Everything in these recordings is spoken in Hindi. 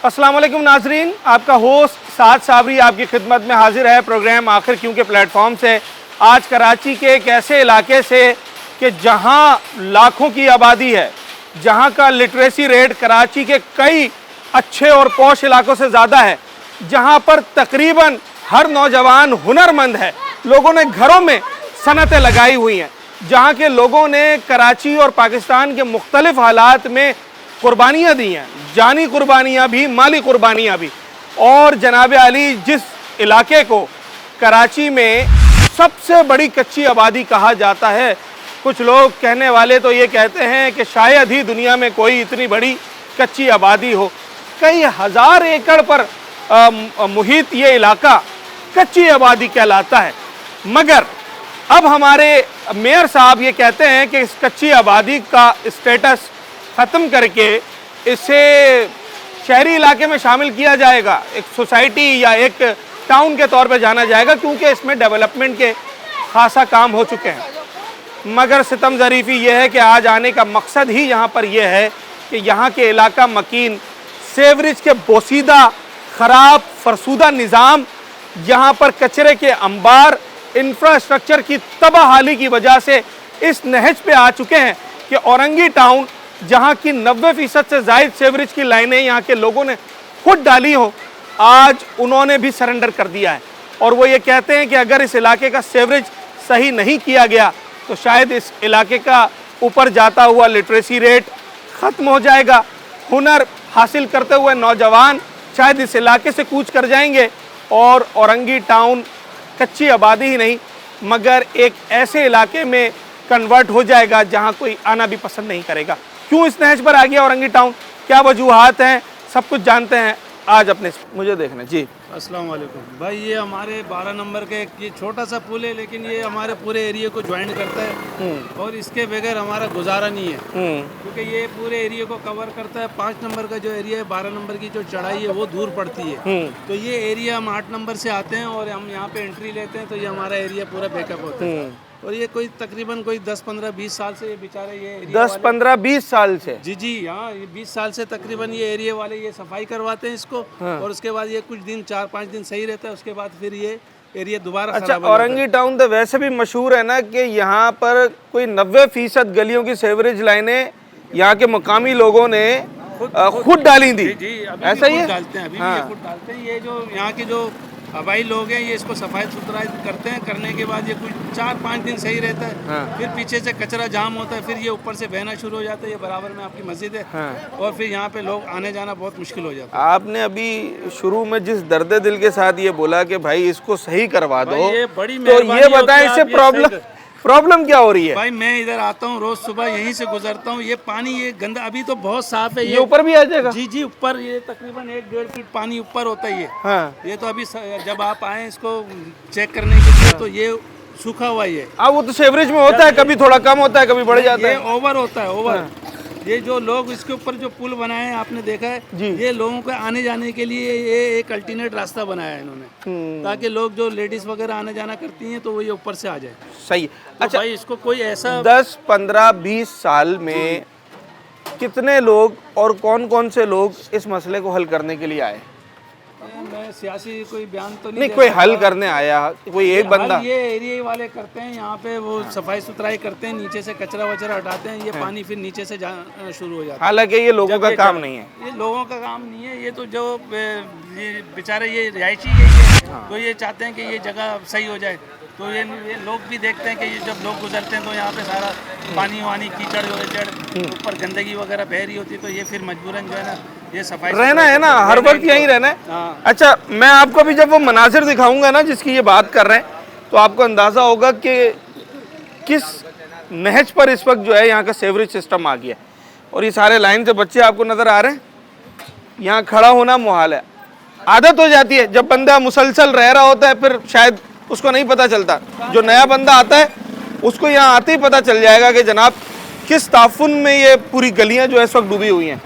अस्सलाम वालेकुम नाजरीन, आपका होस्ट साद साबरी आपकी खिदमत में हाजिर है प्रोग्राम आखिर क्यों के प्लेटफॉर्म से। आज कराची के एक ऐसे इलाके से कि जहां लाखों की आबादी है, जहां का लिटरेसी रेट कराची के कई अच्छे और पौश इलाकों से ज़्यादा है, जहां पर तकरीबन हर नौजवान हुनरमंद है, लोगों ने घरों में सनतें लगाई हुई हैं, जहां के लोगों ने कराची और पाकिस्तान के मुख्तलिफ हालात में कुर्बानियाँ दी हैं, जानी कुर्बानियाँ भी, माली कुर्बानियाँ भी। और जनाब अली, जिस इलाके को कराची में सबसे बड़ी कच्ची आबादी कहा जाता है, कुछ लोग कहने वाले तो ये कहते हैं कि शायद ही दुनिया में कोई इतनी बड़ी कच्ची आबादी हो। कई हज़ार एकड़ पर मुहित ये इलाका कच्ची आबादी कहलाता है। मगर अब हमारे मेयर साहब ये कहते हैं कि इस कच्ची आबादी का स्टेटस ख़त्म करके इसे शहरी इलाके में शामिल किया जाएगा, एक सोसाइटी या एक टाउन के तौर पे जाना जाएगा, क्योंकि इसमें डेवलपमेंट के खासा काम हो चुके हैं। मगर सितम ज़रीफ़ी यह है कि आज आने का मकसद ही यहाँ पर यह है कि यहाँ के इलाका मकीन सेवरेज के बोसीदा ख़राब फरसूदा निज़ाम, यहाँ पर कचरे के अंबार, इंफ्रास्ट्रक्चर की तबाहाली की वजह से इस नहज पे आ चुके हैं कि औरंगी टाउन, जहाँ की 90% से ज़ायद सेवरेज की लाइनें यहाँ के लोगों ने खुद डाली हो, आज उन्होंने भी सरेंडर कर दिया है। और वो ये कहते हैं कि अगर इस इलाके का सेवरेज सही नहीं किया गया तो शायद इस इलाके का ऊपर जाता हुआ लिटरेसी रेट ख़त्म हो जाएगा। हुनर हासिल करते हुए नौजवान शायद इस इलाके से कूच कर जाएंगे और औरंगी टाउन कच्ची आबादी ही नहीं मगर एक ऐसे इलाके में कन्वर्ट हो जाएगा जहां कोई आना भी पसंद नहीं करेगा। क्यों इस नहज पर आ गया औरंगी टाउन, क्या वजूहात हैं, सब कुछ जानते हैं आज अपने मुझे देखना जी। अस्सलाम वालेकुम भाई, ये हमारे 12 नंबर के ये छोटा सा पुल है, लेकिन ये हमारे पूरे एरिया को ज्वाइन करता है और इसके बगैर हमारा गुजारा नहीं है, क्योंकि ये पूरे एरिया को कवर करता है। 5 नंबर का जो एरिया है, 12 नंबर की जो चढ़ाई है वो दूर पड़ती है, तो ये एरिया हम 8 नंबर से आते हैं और हम यहाँ पे एंट्री लेते हैं, तो ये हमारा एरिया पूरा बैकअप होता है। और ये कोई तकरीबन कोई 10-15-20 साल से ये बेचारे ये एरिया 10-15-20 साल से जी हाँ, ये 20 साल से तकरीबन ये एरिया वाले ये सफाई करवाते हैं इसको। और उसके बाद ये कुछ दिन 4-5 दिन सही रहता है, उसके बाद फिर ये एरिया दोबारा अच्छा, औरंगी टाउन तो वैसे भी मशहूर है ना कि यहाँ पर कोई 90% गलियों की सेवरेज लाइनें यहाँ के मकामी लोगों ने खुद डाली थी। जी, ऐसा ही है, डालते हैं, अभी भी ये खुद डालते हैं। ये जो यहाँ के जो हवाई लोग हैं ये इसको सफाई सुथराई करते हैं, करने के बाद ये कुछ 4-5 दिन सही रहता है, फिर पीछे से कचरा जाम होता है, फिर ये ऊपर से बहना शुरू हो जाता है। ये बराबर में आपकी मस्जिद है और फिर यहाँ पे लोग आने जाना बहुत मुश्किल हो जाता है। आपने अभी शुरू में जिस दर्द दिल के साथ ये बोला कि भाई इसको सही करवा दो, ये बड़ी तो ये बताएं इससे प्रॉब्लम क्या हो रही है? भाई मैं इधर आता हूँ रोज सुबह, यहीं से गुजरता हूँ, ये पानी ये गंदा अभी तो बहुत साफ है। ये ऊपर भी आ जाएगा? जी, ऊपर ये तकरीबन 1-1.5 फीट पानी ऊपर होता है ये। ये तो अभी जब आप आए इसको चेक करने के लिए तो ये सूखा हुआ ही है। वो तो सेवरेज में होता है, कभी थोड़ा कम होता है, कभी बढ़ जाता है। ओवर होता है, ओवर। ये जो लोग इसके ऊपर जो पुल बनाए हैं आपने देखा है, ये लोगों को आने जाने के लिए ये एक अल्टरनेट रास्ता बनाया है इन्होंने, ताकि लोग जो लेडीज वगैरह आने जाना करती हैं तो वो ये ऊपर से आ जाए। सही। तो अच्छा भाई, इसको कोई ऐसा 10-15-20 साल में कितने लोग और कौन कौन से लोग इस मसले को हल करने के लिए आए? मैं सियासी कोई बयान तो नहीं, कोई हल करने आया, कोई एक बंदा? ये एरिया वाले करते हैं, यहाँ पे वो सफाई सुथराई करते हैं, नीचे से कचरा वचरा हटाते हैं, ये पानी फिर नीचे से शुरू हो जाता है। हालांकि ये लोगों का काम नहीं है, ये लोगों का काम नहीं है, ये तो जो बेचारे ये रिहायशी है, तो ये चाहते हैं कि ये जगह सही हो जाए। तो ये लोग भी देखते हैं कि ये जब लोग गुजरते हैं तो यहाँ पे सारा पानी वानी कीचड़ ऊपर गंदगी वगैरह बह रही होती है, तो ये फिर मजबूरन जो है ना ये सफाई रहना है ना, हर वक्त यहीं रहना है। अच्छा, मैं आपको अभी जब वो मनाजिर दिखाऊंगा ना जिसकी ये बात कर रहे हैं, तो आपको अंदाज़ा होगा कि किस नहज पर इस वक्त जो है यहाँ का सेवरेज सिस्टम आ गया। और ये सारे लाइन से बच्चे आपको नज़र आ रहे हैं, यहाँ खड़ा होना मुहाल है। आदत हो जाती है, जब बंदा मुसलसल रह रहा होता है फिर शायद उसको नहीं पता चलता। जो नया बंदा आता है उसको यहाँ आते ही पता चल जाएगा कि जनाब किस ताफुन में ये पूरी गलियाँ जो है इस वक्त डूबी हुई हैं।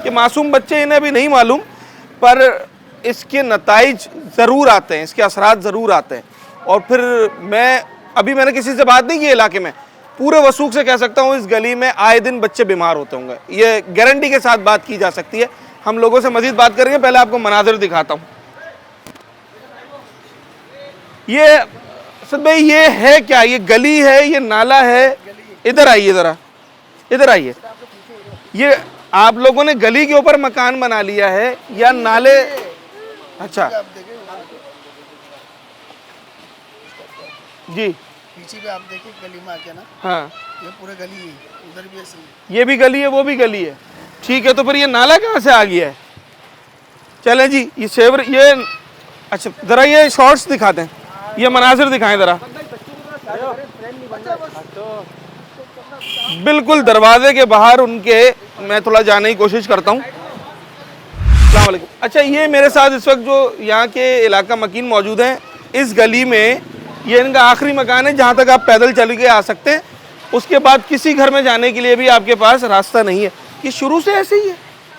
कि मासूम बच्चे, इन्हें अभी नहीं मालूम, पर इसके नताइज ज़रूर आते हैं, इसके असरात ज़रूर आते हैं। और फिर मैंने किसी से बात नहीं की इलाके में, पूरे वसूख से कह सकता हूँ इस गली में आए दिन बच्चे बीमार होते होंगे, ये गारंटी के साथ बात की जा सकती है। हम लोगों से मजीद बात करेंगे, पहले आपको मनाजिर दिखाता हूँ। ये सद भाई ये है क्या, ये गली है, ये नाला है? इधर आइए ज़रा, इधर आइए। ये आप लोगों ने गली के ऊपर मकान बना लिया है या नाले? अच्छा जी, पीछे भी आप देखिए गली में आके ना, हाँ ये पूरा गली है, उधर भी ऐसे ही है। ये भी गली है, वो भी गली है, ठीक है। तो फिर ये नाला कहाँ से आ गया है? चलें जी, ये सेवर, ये अच्छा ज़रा ये शॉर्ट्स दिखाते हैं, ये मनाजिर दिखाएं ज़रा। बिल्कुल दरवाजे के बाहर उनके, मैं थोड़ा जाने की कोशिश करता हूँ। अस्सलाम वालेकुम। अच्छा, ये मेरे साथ इस वक्त जो यहाँ के इलाका मकीन मौजूद हैं, इस गली में ये इनका आखिरी मकान है जहाँ तक आप पैदल चल के आ सकते हैं। उसके बाद किसी घर में जाने के लिए भी आपके पास रास्ता नहीं है। ये शुरू से ऐसे ही है?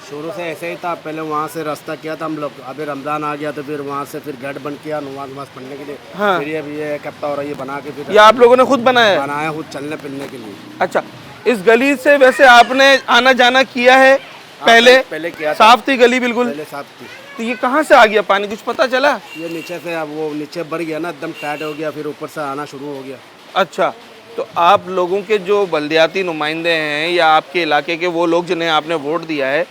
शुरू से ऐसे ही था। पहले वहाँ से रास्ता किया था हम लोग, अभी रमज़ान आ गया तो फिर वहाँ से फिर गेट बंद किया नमाज पढ़ने के लिए। हाँ। फिर ये कप्ता हो रहा है, ये बना के फिर ये आप लोगों ने खुद बनाया है? बनाया खुद चलने फिरने के लिए। अच्छा, इस गली से वैसे आपने आना जाना किया है पहले? पहले किया था। साफ थी गली बिल्कुल? पहले साफ थी। तो ये कहाँ से आ गया पानी, कुछ पता चला? ये नीचे से अब वो नीचे भर गया ना, एकदम टाइट हो गया, फिर ऊपर से आना शुरू हो गया। अच्छा, तो आप लोगों के जो बल्दियाती नुमाइंदे हैं या आपके इलाके के वो लोग जिन्हें आपने वोट दिया है,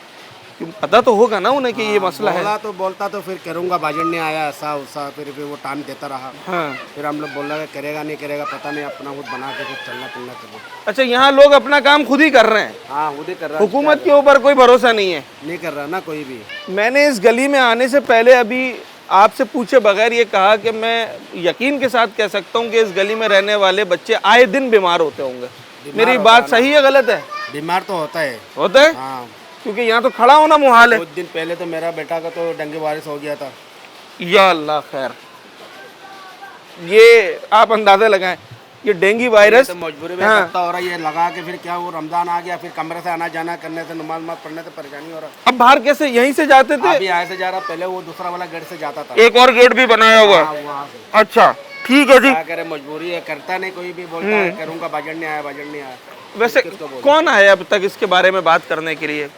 पता तो होगा ना उन्हें कि ये मसला है? बोलता तो फिर करूँगा, बाजन नहीं आया ऐसा वैसा, फिर वो टाइम देता रहा। हाँ। फिर हम लोग बोल रहे करेगा नहीं करेगा पता नहीं, अपना खुद बना के फिर चलना फिरना करो। अच्छा, यहाँ लोग अपना काम खुद ही कर रहे हैं? हाँ खुद ही कर रहा, हुकूमत के ऊपर कोई भरोसा नहीं है? नहीं कर रहा ना कोई भी। मैंने इस गली में आने से पहले अभी आपसे पूछे बगैर ये कहा कि मैं यकीन के साथ कह सकता हूँ कि इस गली में रहने वाले बच्चे आए दिन बीमार होते होंगे। मेरी बात सही है गलत है? बीमार तो होता है। होता है? हाँ, क्योंकि यहाँ तो खड़ा होना मुहाल है। कुछ दिन पहले तो मेरा बेटा का तो डेंगू वायरस हो गया था। या अल्लाह खैर, ये आप अंदाजा लगाएं, ये डेंगू वायरस तो मजबूरी में हाँ। करता हो रहा है, ये लगा के फिर क्या, वो रमजान आ गया, फिर कमरे से आना जाना करने से, नमाज पढ़ने से परेशानी हो रहा। अब बाहर कैसे, यहीं से जाते थे? अभी यहाँ से जा रहा, पहले वो दूसरा वाला गेट से जाता था। एक और गेट भी बनाया हुआ है? हाँ, वहाँ से। अच्छा ठीक है जी। क्या करे, मजबूरी है, करता नहीं कोई भी, बोलता है करूँगा, बजट नहीं आया, बजट नहीं आया। वैसे कौन आया अब तक इसके बारे में बात करने के लिए?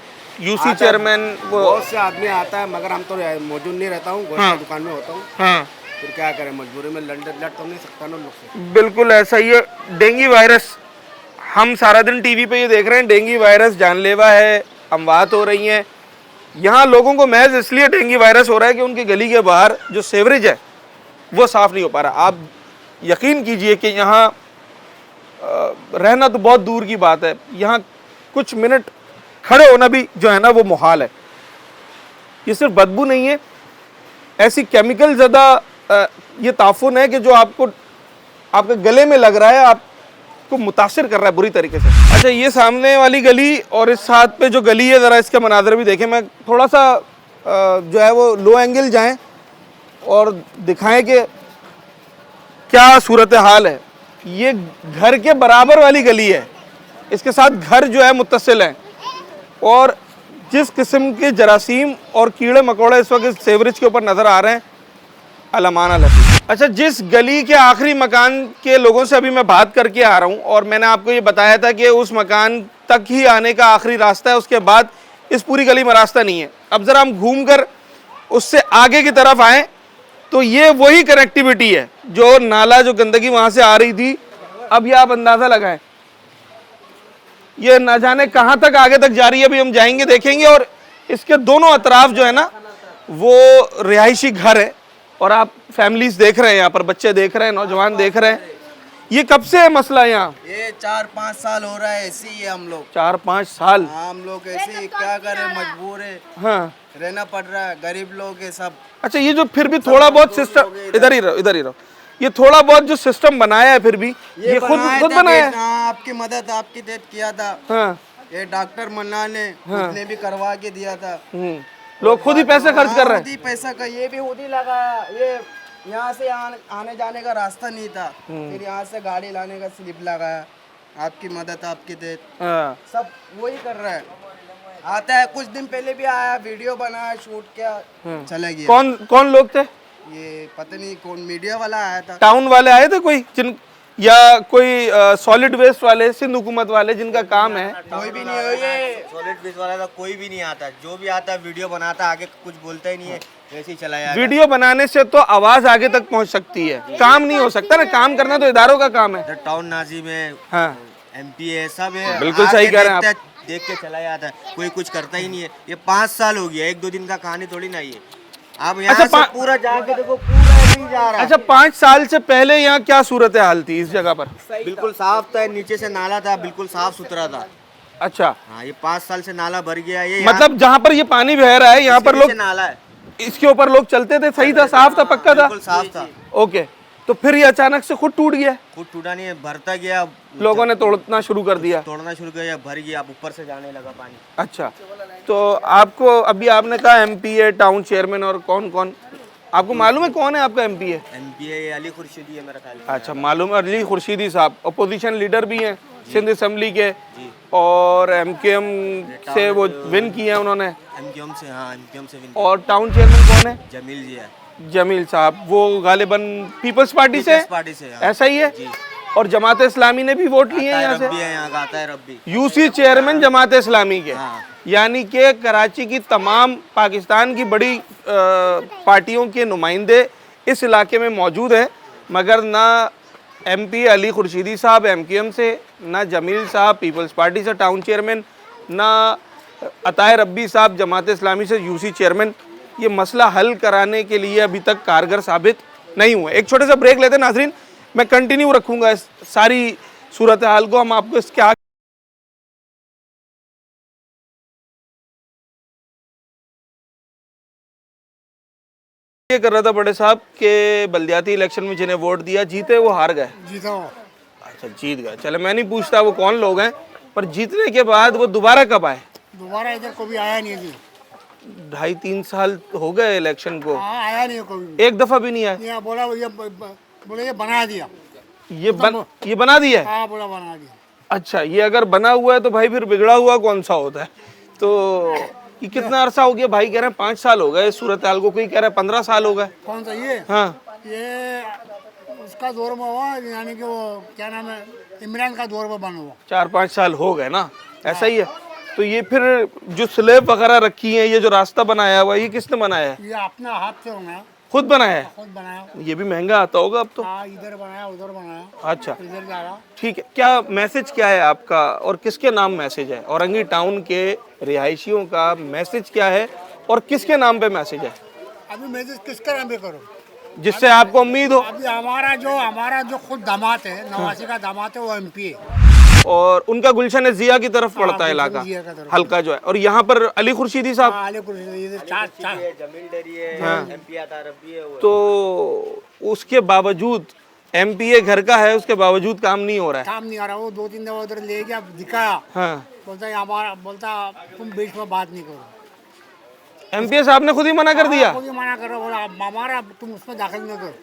यूसी चेयरमैन वो बहुत से आदमी आता है, मगर हम तो मौजूद नहीं रहता हूँ, गोश्त की दुकान में होता हूँ। हाँ, फिर क्या करें, मजबूरी में लड़ तो नहीं सकता ना लोग से। बिल्कुल ऐसा ही है। डेंगू वायरस, हम सारा दिन टीवी पे ये देख रहे हैं, डेंगू वायरस जानलेवा है, अमवात हो रही हैं। यहाँ लोगों को महज इसलिए डेंगू वायरस हो रहा है कि उनकी गली के बाहर जो सेवरेज है वो साफ़ नहीं हो पा रहा। आप यकीन कीजिए कि यहाँ रहना तो बहुत दूर की बात है, यहाँ कुछ मिनट खड़े होना भी जो है ना वो मुहाल है। ये सिर्फ बदबू नहीं है, ऐसी केमिकल ज़्यादा ये ताफुन है कि जो आपको आपके गले में लग रहा है, आपको मुतासिर कर रहा है बुरी तरीके से। अच्छा, ये सामने वाली गली और इस हाथ पे जो गली है, ज़रा इसका मनाजर भी देखें। मैं थोड़ा सा जो है वो लो एंगल जाएं और दिखाएं कि क्या सूरत हाल है। ये घर के बराबर वाली गली है, इसके साथ घर जो है मुत्तसिल हैं, और जिस किस्म के जरासीम और कीड़े मकोड़े इस वक्त सेवरेज के ऊपर नज़र आ रहे हैं, अलमाना लतीफ़। अच्छा, जिस गली के आखिरी मकान के लोगों से अभी मैं बात करके आ रहा हूँ, और मैंने आपको ये बताया था कि उस मकान तक ही आने का आखिरी रास्ता है, उसके बाद इस पूरी गली में रास्ता नहीं है। अब ज़रा हम घूम कर उससे आगे की तरफ आएँ तो ये वही कनेक्टिविटी है, जो नाला, जो गंदगी वहाँ से आ रही थी, अब ये आप अंदाज़ा लगाएं, ये ना जाने कहाँ तक आगे तक जा रही है। अभी हम जाएंगे देखेंगे। और इसके दोनों अतराफ जो है ना वो रिहायशी घर है, और आप फैमिलीज देख रहे हैं, यहाँ पर बच्चे देख रहे हैं, नौजवान देख रहे हैं। ये कब से है मसला यहाँ? ये 4-5 साल हो रहा है, ऐसे ही है हम लोग। 4-5 साल? हाँ, हम लोग ऐसे ही, क्या करें, मजबूर है, हाँ, रहना पड़ रहा है, गरीब लोग है सब। अच्छा, ये जो फिर भी थोड़ा बहुत सिस्टम, इधर ही रहो, इधर ही रहो, ये थोड़ा बहुत जो सिस्टम बनाया है फिर भी ये खुद बनाया है? हाँ, आपकी मदद, आपकी देख किया था। हाँ, ये डॉक्टर मन्ना ने उसने भी करवा के दिया था। लोग खुद ही पैसे खर्च कर रहे हैं। खुद ही पैसा का, ये भी खुद ही लगाया। ये यहाँ से आने जाने का रास्ता नहीं था, फिर यहाँ से गाड़ी लाने का स्लिप लगाया। आपकी मदद, आपकी देख, हाँ, सब वही कर रहा है। आता है, कुछ दिन पहले भी आया, वीडियो बनाया, शूट किया, चला गया। कौन कौन लोग थे? ये पता नहीं कौन मीडिया वाला आया था। टाउन वाले आए थे कोई, या कोई सॉलिड वेस्ट वाले, सिंध हुकूमत वाले जिनका काम है? कोई भी नहीं है ये। सॉलिड वेस्ट वाला तो कोई भी नहीं आता, जो भी आता है वीडियो बनाता, आगे कुछ बोलता ही नहीं है, वैसे ही चला जाएगा। वीडियो बनाने से तो आवाज आगे तक पहुंच सकती है, काम नहीं हो सकता ना। काम करना तो इदारों का काम है। टाउन नाजिम है, हाँ, MP है, सब है। बिल्कुल सही कह रहे हैं आप। देख के चला जाता है, कोई कुछ करता ही नहीं है। ये 5 साल हो गया, 1-2 दिन का कहानी थोड़ी ना ये। आप यहाँ अच्छा, से पूरा जाके देखो, पूरा नहीं जा रहा है। अच्छा, 5 साल से पहले यहाँ क्या सूरत हाल थी इस जगह पर? बिल्कुल साफ था, नीचे से नाला था, बिल्कुल साफ सुथरा था। अच्छा, हाँ, ये 5 साल से नाला भर गया। ये मतलब जहाँ पर ये पानी बह रहा है यहाँ पर लोग, नाला है, इसके ऊपर लोग चलते थे, सही था, साफ था, पक्का था? बिल्कुल साफ था। ओके, तो फिर ये अचानक से खुद टूट गया, खुद टूटा नहीं है, भरता गया, लोगों ने तोड़ना शुरू कर दिया। तोड़ना शुरू किया, भर गया, अब ऊपर से जाने लगा पानी। अच्छा, तो आपको अभी आपने कहा MP है, टाउन चेयरमैन, और कौन कौन आपको मालूम है कौन है आपका MP है? MP है, अली खुर्शीदी है मेरा ख्याल है। अच्छा, मालूम है, अली खुर्शीदी साहब अपोजिशन लीडर भी हैं सिंध असेंबली के, और MKM से वो विन किए हैं उन्होंने। MKM से, हाँ, MKM से विन। और टाउन चेयरमैन कौन है? जमील जी है। जमील साहब, वो गालिबन पीपल्स पार्टी से, पार्टी से, हाँ। ऐसा ही है। और जमात इस्लामी ने भी वोट लिए हैं यहाँ से। रब्बी है, यहाँ का आता है रब्बी। UC चेयरमैन जमात इस्लामी के, हाँ। यानी कि कराची की तमाम पाकिस्तान की बड़ी पार्टियों के नुमाइंदे इस इलाके में मौजूद हैं, मगर ना MP अली खुर्शीदी साहब MKM से, ना जमील साहब पीपल्स पार्टी से टाउन चेयरमैन, ना अताए रब्बी साहब जमात इस्लामी से UC चेयरमैन, ये मसला हल कराने के लिए अभी तक कारगर साबित नहीं हुए। एक छोटे सा ब्रेक लेते हैं नाजरीन, मैं कंटिन्यू रखूंगा इस सारी सूरत हाल को, हम आपको इसके आगे ये कर रहा था बड़े साहब के बल्दियाती इलेक्शन में जिन्हें वोट दिया जीते वो हार गए। जीता हो। अच्छा, जीत गए, चले मैं नहीं पूछता वो कौन लोग हैं, पर जीतने के बाद वो दोबारा कब आए? दोबारा इधर कभी आया नहीं जी। 2.5-3 साल हो गए इलेक्शन को, हाँ, आया नहीं कभी। एक दफा भी नहीं आया। यहाँ बोला बोले ये बना दिया। ये बना दिया है? हाँ, बोला बना दिया। अच्छा, ये अगर बना हुआ है तो भाई फिर बिगड़ा हुआ कौन सा होता है? तो ये कितना अरसा हो गया? भाई कह रहे हैं 5 साल हो गए सूरत हाल को, कोई कह रहा है 15 साल हो गए। कौन सा ये? हाँ, ये उसका दौर में हुआ, यानी कि वो क्या नाम है, इमरान का दौर में बना हुआ। 4-5 साल हो गए ना, ऐसा ही है। तो ये फिर जो स्लेब वगैरह रखी है, ये जो रास्ता बनाया हुआ है, ये किसने बनाया है? ये अपना हाथ से बनाया, खुद बनाया है? खुद बनाया। ये भी महंगा आता होगा अब तो। हाँ, इधर बनाया, उधर बनाया, अच्छा, इधर जा रहा। ठीक है। क्या मैसेज क्या है आपका और किसके नाम मैसेज है? औरंगी टाउन के रिहायशियों का मैसेज क्या है और किसके नाम पे मैसेज है, अभी मैसेज किसका नाम पे करो जिससे आपको उम्मीद हो? अभी हमारा जो खुद दामाद है, नवासी का दामाद है, वो MP है, और उनका गुलशन जिया की तरफ पड़ता है इलाका, गुलशन जिया की तरफ। हल्का जो है। और यहाँ पर अली खुर्शीदी साहब, हाँ, इधर चार जमील डरी है, MP आता है, रब्बी है वो। तो उसके बावजूद MPA घर का है, उसके बावजूद काम नहीं हो रहा है। काम नहीं आ रहा। वो 2-3 दफा उधर ले गया, दिखाया, हाँ, बोलता तुम बीच में बात नहीं करो। MPA साहब ने खुद ही मना कर दिया? खुद ही मना करो, बोला हमारा तुम उसमें दाखिल नहीं करो।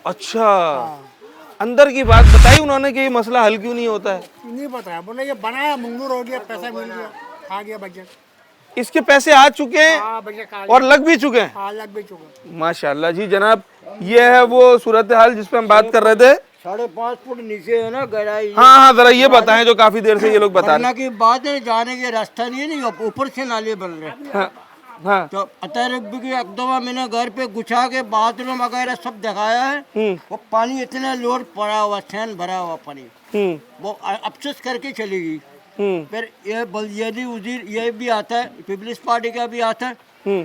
अच्छा, अंदर की बात बताई उन्होंने कि ये मसला हल क्यों नहीं होता है? नहीं पता है, बोले ये बनाया, मंजूर हो गया, पैसा मिल गया, खा गया बजट। इसके पैसे आ चुके हैं हाँ, बजट खा और लग भी चुके हैं। हाँ, लग भी चुका। माशाल्लाह जी जनाब, ये है वो सूरत हाल जिस पे हम बात कर रहे थे। 5.5 फुट नीचे है ना गहराई। हाँ हाँ, जरा ये बताएं जो काफी देर से ये लोग बता रहे वरना की बात है, जाने के रास्ता नहीं है, नहीं ऊपर से नाले बन रहे हैं। हैं। हाँ हाँ, तो अतरब्बी की एक दफा मैंने घर पे गुछा के बाथरूम वगैरह सब दिखाया है। वो पानी इतना लोड पड़ा हुआ, छेन भरा हुआ पानी, वो अफसोस करके चली गई। फिर ये बल्दियाती उजीर ये भी आता है, पीपल्स पार्टी का भी आता है,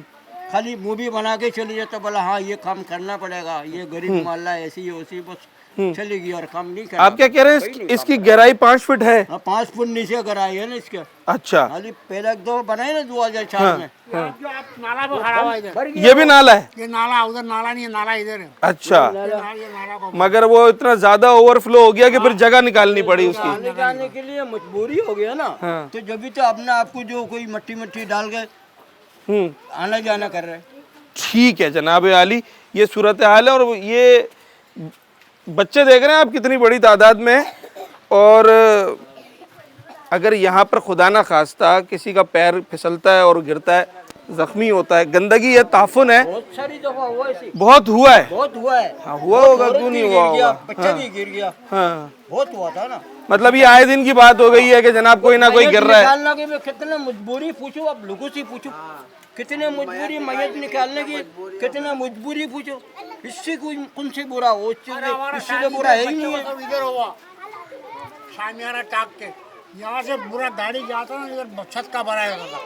खाली मूवी बना के चली जाता, बोला हाँ ये काम करना पड़ेगा, ये गरीब मोहल्ला ऐसी वैसी, बस चली गई और काम नहीं करा। आप क्या कह रहे हैं? इसकी गहराई 5 फुट है? 5 फुट नीचे गहराई है ना इसके। अच्छा, खाली पहले एक दो बनाए ना 2004 में। जो आप नाला पे खड़ा हुआ इधर, ये भी नाला है? ये नाला उधर नाला नहीं है, नाला इधर है। अच्छा, ये नाला को मगर वो इतना ज्यादा ओवरफ्लो हो गया कि फिर जगह निकालनी पड़ी उसकी। आने जाने के लिए मजबूरी हो गया ना। तो जब भी तो अपने आपको जो कोई मट्टी डाल के आना जाना कर रहे हैं। ठीक है जनाब आली, ये सूरत हाल है। और ये बच्चे देख रहे हैं आप कितनी बड़ी तादाद में है। और अगर यहाँ पर खुदा ना खास्ता किसी का पैर फिसलता है और गिरता है जख्मी होता है, गंदगी है, ताफुन है, बहुत सारी दफा हुआ ऐसे, बहुत हुआ है। बहुत हुआ है। हाँ, हुआ होगा, औरत क्यों भी नहीं हुआ गिर गया, होगा। बच्चा भी गिर गया, हाँ, बहुत हुआ था ना। मतलब ये आए दिन की बात हो गई है कि जनाब कोई ना कोई गिर रहा है। निकालने की मैं कितने मजबूरी पूछूं, अब लोगों से पूछूं कितने मजबूरी मैयत निकालने की, कितने मजबूरी पूछो, इससे कोई कौन से बुरा हो, इससे बुरा है ही नहीं है। इधर हुआ शामियाना टाक के, यहाँ से पूरा गाड़ी जाता ना, इधर छत का बनाया था।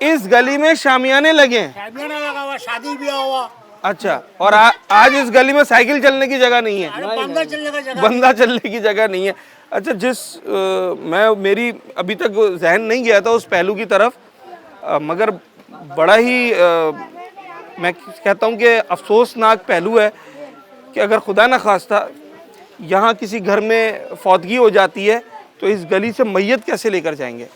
इस गली में शामियाने लगे हैं। शामियाना लगा हुआ, शादी ब्याह हुआ, अच्छा, और आज इस गली में साइकिल चलने की जगह नहीं है, अरे बंदा चलने का जगह बंदा चलने की जगह नहीं है। अच्छा, मेरी अभी तक जहन नहीं गया था उस पहलू की तरफ, मगर बड़ा ही मैं कहता हूँ कि अफसोसनाक पहलू है कि अगर खुदा न खास्ता यहाँ किसी घर में फौतगी हो जाती है तो इस गली से मैयत कैसे लेकर जाएंगे।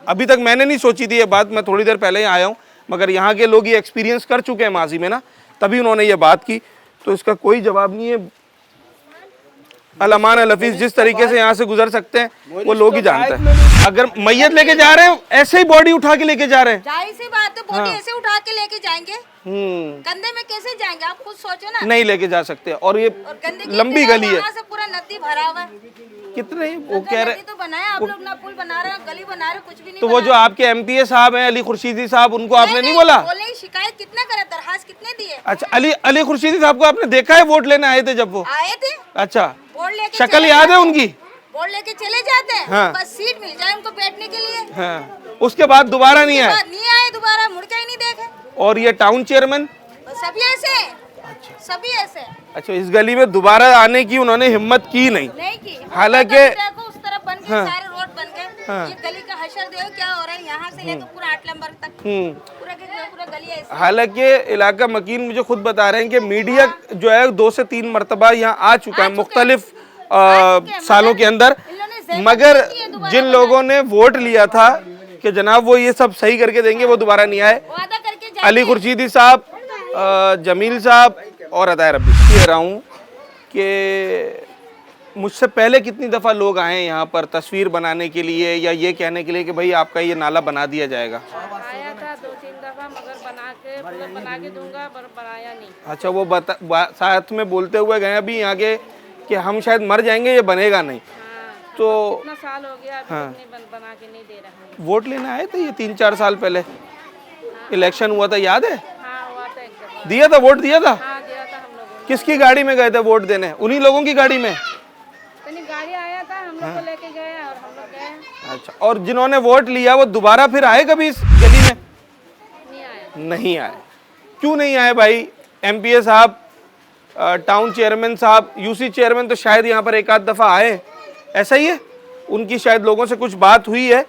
अभी तक मैंने नहीं सोची थी ये बात, मैं थोड़ी देर पहले ही आया हूँ, मगर यहाँ के लोग ये एक्सपीरियंस कर चुके हैं माजी में ना, तभी उन्होंने ये बात की, तो इसका कोई जवाब नहीं है। अल-अमान अल-हफीज जिस तरीके से यहाँ से गुजर सकते हैं वो लोग ही जानते हैं। अगर मैयत लेके जा रहे हैं, ऐसे ही बॉडी उठा के लेके जा रहे हैं। जाहिर सी बात है, बॉडी ऐसे उठा के लेके जाएंगे, कंधे में कैसे जाएंगे, आप खुद सोचो ना। नहीं लेके जा सकते, और ये और गंदे की लंबी गली है। वहाँ से पूरा नदी भरा हुआ है। कितने वो कह रहे, नदी तो बनाया आप लोग, ना पुल बना रहे हो, गली बना रहे हो, कुछ भी नहीं तो वो जो आपके एमपीए साहब हैं अली खुर्शीदी साहब, उनको आपने नहीं बोला? बोले शिकायत कितना करा, दरखास्त कितने दिए? अच्छा, अली खुर्शीदी साहब को आपने देखा है वोट लेने आए थे जब वो? आए थे। अच्छा, वोट लेके शक्ल चले याद है जाते उनकी? हैं। वोट लेके चले जाते हैं, हाँ। बस सीट मिल जाए उनको बैठने के लिए। हाँ, उसके बाद दोबारा नहीं आए। नहीं आए दोबारा, मुड़ के ही नहीं देखे। और ये टाउन चेयरमैन बस सभी ऐसे हैं, सभी ऐसे हैं। अच्छा, इस गली में दोबारा आने की उन्होंने हिम्मत की नहीं। नहीं की। हालांकि देखो उस तरफ बन गए, हाँ। सारे रोड बन गए, हाँ। ये गली का हशर देखो क्या हो रहा है, यहाँ से लेकर पूरा 8 नंबर तक पूरा गली ऐसे। हालांकि इलाका मकीन मुझे खुद बता रहे हैं कि मीडिया जो है 2 से 3 मरतबा यहाँ आ चुका है मुख्तलिफ सालों के अंदर, मगर जिन लोगों ने वोट लिया था कि जनाब वो ये सब सही करके देंगे, वो दोबारा नहीं आए। वादा करके अली खुर्शीदी साहब, जमील साहब और अतायर रब्बी। कह रहा हूँ कि मुझसे पहले कितनी दफ़ा लोग आए यहाँ पर तस्वीर बनाने के लिए या ये कहने के लिए कि भाई आपका ये नाला बना दिया जाएगा। आया था 2-3 दफा, मगर बना के दूंगा, पर बनाया नहीं। अच्छा, वो साथ में बोलते हुए गए अभी यहाँ के कि हम शायद मर जाएंगे, ये बनेगा नहीं। हाँ, तो इतना साल हो गया, अभी हाँ। तक नहीं बना के नहीं दे रहा। वोट लेने आए थे ये 3-4 साल पहले, इलेक्शन हुआ था, याद है? हाँ, हुआ था एक दफा। दिया था, वोट दिया था? हाँ, दिया था हम लोगों ने। किसकी गाड़ी में गए थे वोट देने? उन्हीं लोगों की गाड़ी में? तनी गाड़ी आया था, हम लोग को लेके गए और हम लोग गए। अच्छा, और जिन्होंने वोट लिया वो दोबारा फिर आए कभी इस गली में? नहीं आए। नहीं आए। क्यों नहीं आए भाई? एमपीए साहब, टाउन चेयरमैन साहब, यूसी चेयरमैन तो शायद यहाँ पर एक आध दफ़ा आए, ऐसा ही है? उनकी शायद लोगों से कुछ बात हुई है,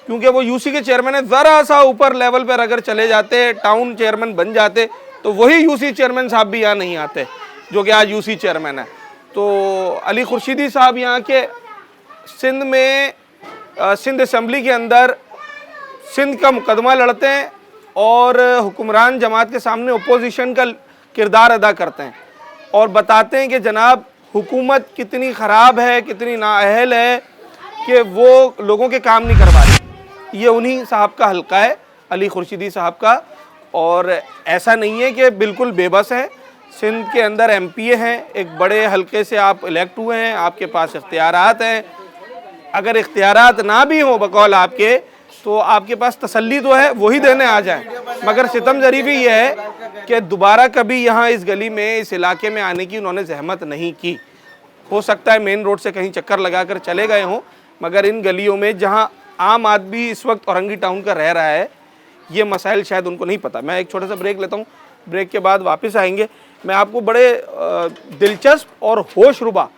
क्योंकि वो यूसी के चेयरमैन है। ज़रा सा ऊपर लेवल पर अगर चले जाते, टाउन चेयरमैन बन जाते, तो वही यूसी चेयरमैन साहब भी यहाँ नहीं आते, जो कि आज यूसी चेयरमैन है। तो अली खुर्शीदी साहब यहाँ के सिंध में, सिंध असम्बली के अंदर सिंध का मुकदमा लड़ते हैं और हुक्मरान जमात के सामने अपोजिशन का किरदार अदा करते हैं और बताते हैं कि जनाब हुकूमत कितनी ख़राब है, कितनी नाअहल है कि वो लोगों के काम नहीं करवा रही। ये उन्हीं साहब का हल्का है, अली खुर्शीदी साहब का। और ऐसा नहीं है कि बिल्कुल बेबस है। सिंध के अंदर एमपीए हैं, एक बड़े हल्के से आप इलेक्ट हुए हैं, आपके पास इख्तियारात हैं। अगर इख्तियारात ना भी हों बकौल आपके, तो आपके पास तसल्ली तो है, वही देने आ जाए। मगर सितम ज़रीफ़ी ये है कि दोबारा कभी यहाँ इस गली में, इस इलाके में आने की उन्होंने जहमत नहीं की। हो सकता है मेन रोड से कहीं चक्कर लगाकर चले गए हों, मगर इन गलियों में जहाँ आम आदमी इस वक्त औरंगी टाउन का रह रहा है, ये मसाइल शायद उनको नहीं पता। मैं एक छोटा सा ब्रेक लेता हूँ, ब्रेक के बाद वापस आएंगे। मैं आपको बड़े दिलचस्प और होशरुबा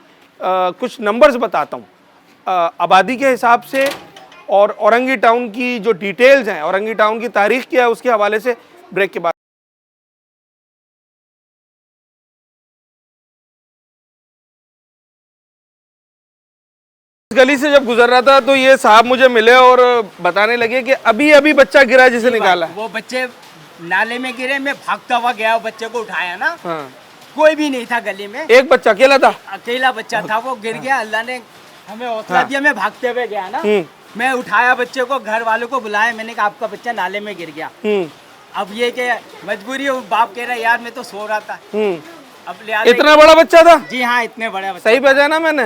कुछ नंबर्स बताता हूँ आबादी के हिसाब से, और औरंगी टाउन की जो डिटेल्स हैं, औरंगी टाउन की तारीख क्या है, उसके हवाले से ब्रेक के बाद। गली से जब गुजर रहा था तो ये साहब मुझे मिले और बताने लगे कि अभी अभी बच्चा गिरा जिसे निकाला। वो बच्चे नाले में गिरे, मैं भागता हुआ गया, बच्चे को उठाया ना। हाँ। कोई भी नहीं था गली में, एक बच्चा अकेला था, अकेला बच्चा था, वो गिर गया। अल्लाह ने हमें हौसला दिया, मैं भागते हुए गया ना, मैं उठाया बच्चे को, घर वालों को बुलाया, मैंने कहा आपका बच्चा नाले में गिर गया। अब ये कि मजबूरी है, बाप कह रहा है यार मैं तो सो रहा था। अब इतना बड़ा बच्चा था? जी हाँ, इतने बड़ा बच्चा। सही बजा ना मैंने?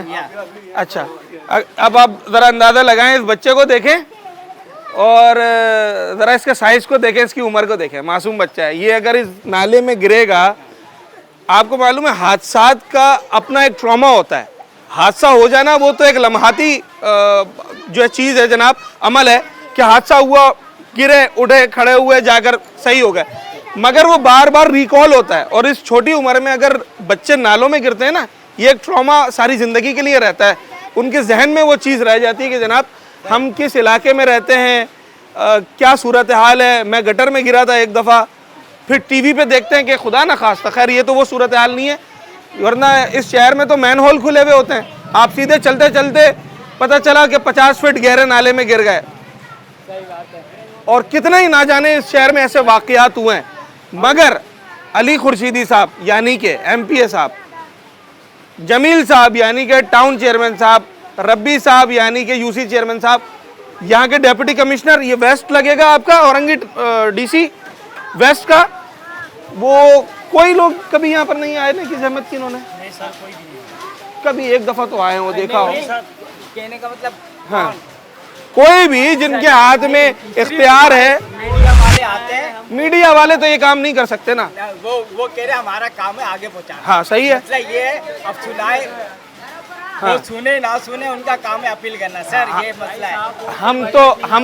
अच्छा, अब आप जरा अंदाजा लगाएं, इस बच्चे को देखें और जरा इसके साइज को देखें, इसकी उम्र को देखें। मासूम बच्चा है ये, अगर इस नाले में गिरेगा, आपको मालूम है हादसात का अपना एक ट्रॉमा होता है। हादसा हो जाना वो तो एक लम्हाती जो चीज़ है जनाब, अमल है कि हादसा हुआ, गिरे, उठे, खड़े हुए, जाकर सही हो गए, मगर वो बार बार रिकॉल होता है। और इस छोटी उम्र में अगर बच्चे नालों में गिरते हैं ना, ये एक ट्रॉमा सारी ज़िंदगी के लिए रहता है। उनके जहन में वो चीज़ रह जाती है कि जनाब हम किस इलाके में रहते हैं, क्या सूरत हाल है। मैं गटर में गिरा था एक दफ़ा, फिर टीवी पे देखते हैं कि खुदा न खास्ता, खैर ये तो वो सूरत हाल नहीं है, वरना इस शहर में तो मैन होल खुले हुए होते हैं। आप सीधे चलते चलते पता चला कि 50 फीट गहरे नाले में गिर गए। और कितना ही ना जाने इस शहर में ऐसे वाक़यात हुए हैं। मगर अली खुर्शीदी साहब यानी कि MPA साहब, जमील साहब यानी कि टाउन चेयरमैन साहब, रब्बी साहब यानी कि UC चेयरमैन साहब, यहाँ के डिप्टी कमिश्नर, ये वेस्ट लगेगा आपका औरंगी DC वेस्ट का, वो कोई लोग कभी यहाँ पर नहीं आए ना कि जहमत की इन्होंने? नहीं सर, कोई भी नहीं। कभी एक दफ़ा तो आए हो, देखा हो? कहने का मतलब हाँ, कोई भी जिनके हाथ में इख्तियार है। मीडिया वाले आते हैं, मीडिया वाले तो ये काम नहीं कर सकते ना, वो कह रहे हमारा काम है आगे पहुँचाना। हाँ सही है। मतलब ये है, अब सुनाए वो सुने ना सुने, उनका काम है अपील करना। सर ये मसला है। हम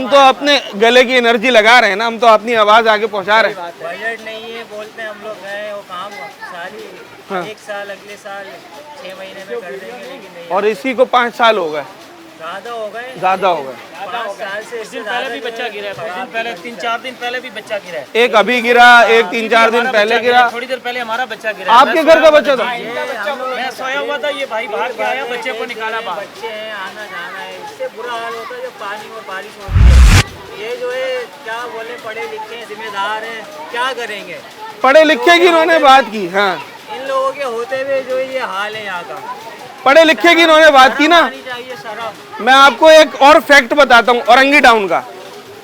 तो अपने गले की एनर्जी लगा रहे हैं ना, हम तो अपनी आवाज़ आगे पहुंचा रहे हैं। बजट नहीं है बोलते हैं हम लोग गए, वो काम सारी 1 साल अगले साल 6 महीने में कर देंगे, लेकिन नहीं। और इसी को 5 साल हो गए, ज़्यादा हो गए, ज़्यादा हो गए। 5 साल से इससे पहले भी बच्चा गिरा है, 3-4 दिन पहले भी बच्चा गिरा है। एक अभी गिरा, एक 3-4 दिन पहले गिरा। थोड़ी देर पहले हमारा बच्चा गिरा। आपके घर का बच्चा था? मैं सोया हुआ था, ये भाई बाहर के आया, बच्चे को निकाला बाहर। बच्चे हैं, आना जाना है, इससे बुरा हाल होता है जब पानी और बारिश होती है। ये जो है क्या बोले, पढ़े लिखे हैं, जिम्मेदार हैं, क्या करेंगे? पढ़े लिखे की इन्होंने बात की। हाँ, इन लोगों के होते हुए जो ये हाल है यहाँ का, पढ़े लिखे की इन्होंने बात की ना। चाहिए शर्म। मैं आपको एक और फैक्ट बताता हूँ औरंगी टाउन का।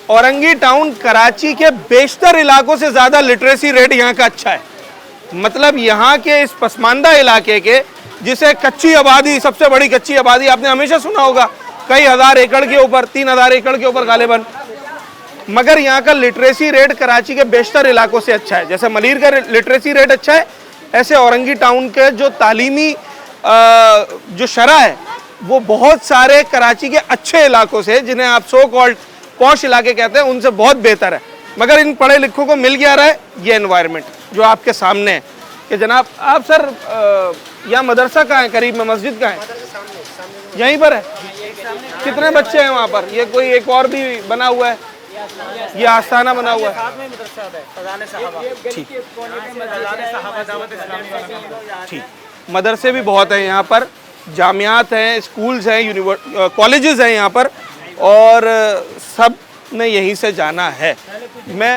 औरंगी टाउन कराची के बेशतर इलाकों से ज़्यादा लिटरेसी रेट यहाँ का अच्छा है। मतलब यहाँ के इस पसमानदा इलाके के, जिसे कच्ची आबादी, सबसे बड़ी कच्ची आबादी आपने हमेशा सुना होगा, कई हज़ार एकड़ के ऊपर, 3000 एकड़ के ऊपर गालिबन, मगर यहाँ का लिटरेसी रेट कराची के बेशतर इलाकों से अच्छा है। जैसे मलीर का लिटरेसी रेट अच्छा है, ऐसे औरंगी टाउन के जो तालीमी जो शरह है वो बहुत सारे कराची के अच्छे इलाकों से, जिन्हें आप सो कॉल्ड पॉश इलाके कहते हैं, उनसे बहुत बेहतर है। मगर इन पढ़े लिखों को मिल गया रहा है ये एनवायरनमेंट जो आपके सामने है कि जनाब आप सर यहाँ मदरसा कहाँ है, करीब में मस्जिद कहाँ है? यहीं पर है। कितने बच्चे हैं वहाँ पर? ये कोई एक और भी बना हुआ है, ये आस्थाना बना हुआ है? ठीक, मदरसे भी बहुत हैं यहाँ पर, जामियात हैं, स्कूल्स हैं, कॉलेजेस हैं यहाँ पर, और सब ने यहीं से जाना है। मैं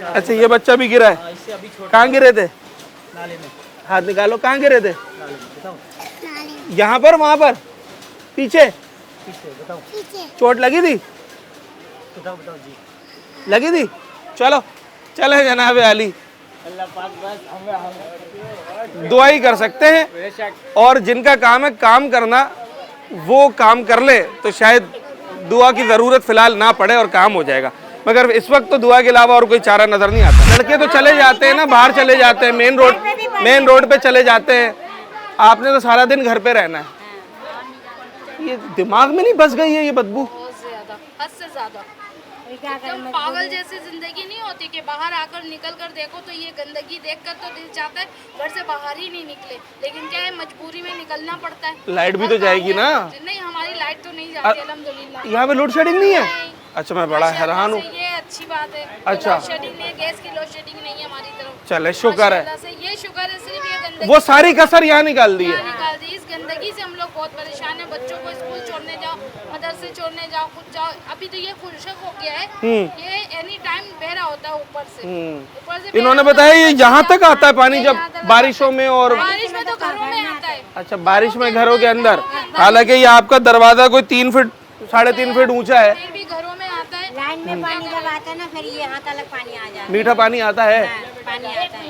अच्छा, ये बच्चा भी गिरा है? कहाँ गिरे थे? हाथ निकालो, कहाँ गिरे थे? यहाँ पर, वहाँ पर, पीछे? चोट लगी थी? लगी थी? चलो चले जनाब अली, दुआ ही कर सकते हैं। और जिनका काम है काम करना, वो काम कर ले तो शायद दुआ की ज़रूरत फ़िलहाल ना पड़े और काम हो जाएगा। मगर इस वक्त तो दुआ के अलावा और कोई चारा नज़र नहीं आता। लड़के तो चले जाते हैं ना, बाहर चले जाते हैं, मेन रोड पे चले जाते हैं। आपने तो सारा दिन घर पे रहना है। ये दिमाग में नहीं बस गई है ये बदबू? बहुत ज्यादा, हद से ज्यादा। एकदम पागल जैसी जिंदगी नहीं होती कि बाहर आकर निकल कर देखो तो ये गंदगी देखकर तो दिल चाहता है घर से बाहर ही नहीं निकले, लेकिन क्या है मजबूरी में निकलना पड़ता है। लाइट भी तो जाएगी ना? नहीं, हमारी लाइट तो नहीं जाती अल्हम्दुलिल्लाह। यहाँ पे लोड शेडिंग नहीं है? अच्छा, मैं बड़ा हैरान हूँ। ये अच्छी बात है। अच्छा, लोड शेडिंग नहीं है, गैस की लोड शेडिंग नहीं है हमारी तरफ। चले शुक्र है, ये शुक्र है। सिर्फ ये गंदगी वो सारी कसर यहाँ निकाल दी है। निकाल दी। इस गंदगी से हम लोग बहुत परेशान है। बच्चों को स्कूल छोड़ने जाओ, मदरसे छोड़ने जाओ, खुद जाओ। अभी तो ये खुशक हो गया है, ये एनी टाइम बह रहा होता है ऊपर से। इन्होंने बताया ये यहाँ तक आता है पानी जब बारिशों में, और बारिश में तो घरों में आता है। अच्छा, बारिश में घरों के अंदर। हालांकि ये आपका दरवाजा कोई 3 फीट 3.5 फीट ऊंचा है, फिर भी घरों में आता है। लाइन में पानी जब आता है ना फिर ये यहाँ तक पानी आ जाता है। मीठा पानी आता है। पानी आता है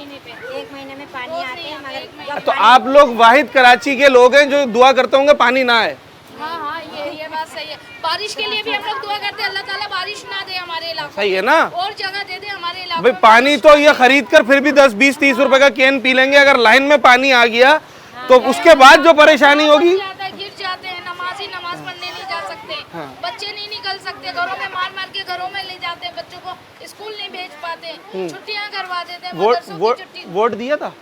1 महीने में पानी आते हैं मगर तो आप लोग वाहिद कराची के लोग हैं जो दुआ करते होंगे पानी ना आए। हाँ हाँ, ये बात सही है। बारिश के लिए भी हम लोग दुआ करते हैं, अल्लाह ताला बारिश ना दे हमारे इलाके, सही है ना और जगह दे दे हमारे इलाके भाई। पानी तो ये खरीद कर फिर भी 10, 20, 30 रुपए का कैन पी लेंगे, अगर लाइन में पानी आ गया तो उसके बाद जो परेशानी होगी। गिर जाते हैं, नमाजी नमाज पढ़ने नहीं जा सकते, बच्चे नहीं निकल सकते, घरों में मार मार के घरों में ले जाते हैं, बच्चों को स्कूल नहीं भेज पाते, छुट्टियां करवा देते हैं। वोट दिया था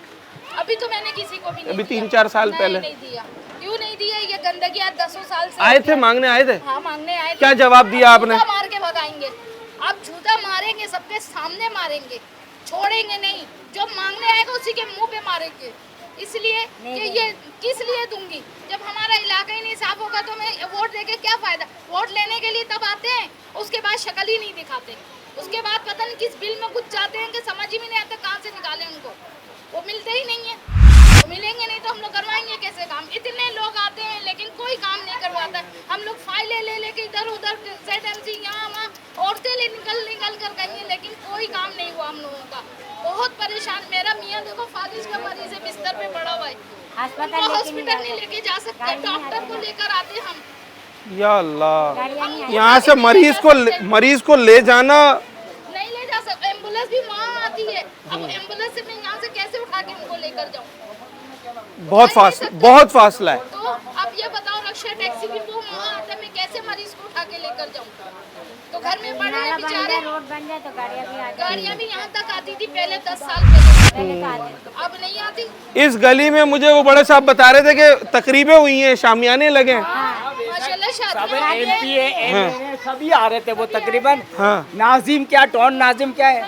अभी तो मैंने किसी को भी नहीं अभी दिया। 3-4 साल पहले नहीं दिया। क्यों नहीं दिया? ये गंदगी आज 10 साल से आए थे, मांगने आए थे। हाँ, मांगने आए थे। क्या जवाब दिया आपने? जूता मार के भगाएंगे। आप जूता मारेंगे, सबके सामने मारेंगे, छोड़ेंगे नहीं। जो मांगने आएगा उसी के मुंह पे मारेंगे। इसलिए कि ये किस लिए दूंगी? जब हमारा इलाका ही नहीं साफ होगा तो मैं वोट देके क्या फायदा? वोट लेने के लिए तब आते हैं, उसके बाद शक्ल ही नहीं दिखाते, उसके बाद पता नहीं किस बिल में कुछ जाते हैं कि समझ ही नहीं आता कहाँ से निकाले उनको। वो मिलते ही नहीं है, तो मिलेंगे नहीं तो हम लोग करवाएंगे कैसे काम? इतने लोग आते हैं लेकिन कोई काम नहीं करवाता है। हम लोग फाइलें ले लेके इधर उधर ZMC यहाँ वहाँ औरतें निकल कर गई हैं, लेकिन कोई काम नहीं हुआ हम लोगों का। बहुत परेशान। मेरा मियाँ देखो फादिश का मरीज है, बिस्तर पे पड़ा हुआ है, हॉस्पिटल नहीं लेके जा सकते, डॉक्टर को लेकर आते हम। या अल्लाह, यहाँ से मरीज को ले जाना नहीं ले जा सकते। एम्बुलेंस भी वहाँ आती है, अब एम्बुलेंस से मैं यहाँ से कैसे उठा के उनको लेकर जाऊँ? बहुत फासला है। तो अब ये बताओ, रक्षा टैक्सी भी वो वहाँ आता है, मैं कैसे मरीज को उठा के लेकर जाऊँ? तो घर में पड़े हैं बेचारे। रोड बन जाए तो गाड़ियाँ भी यहाँ तक आती थी पहले 10 साल पहले, अब नहीं आती। इस गली में मुझे वो बड़े साहब बता रहे थे कि तकरीबें हुई हैं, शामियाने लगे हैं। माशाल्लाह सब शादी MP सभी आ रहे थे वो तकरीबन। नाजिम क्या, टॉन नाजिम क्या है,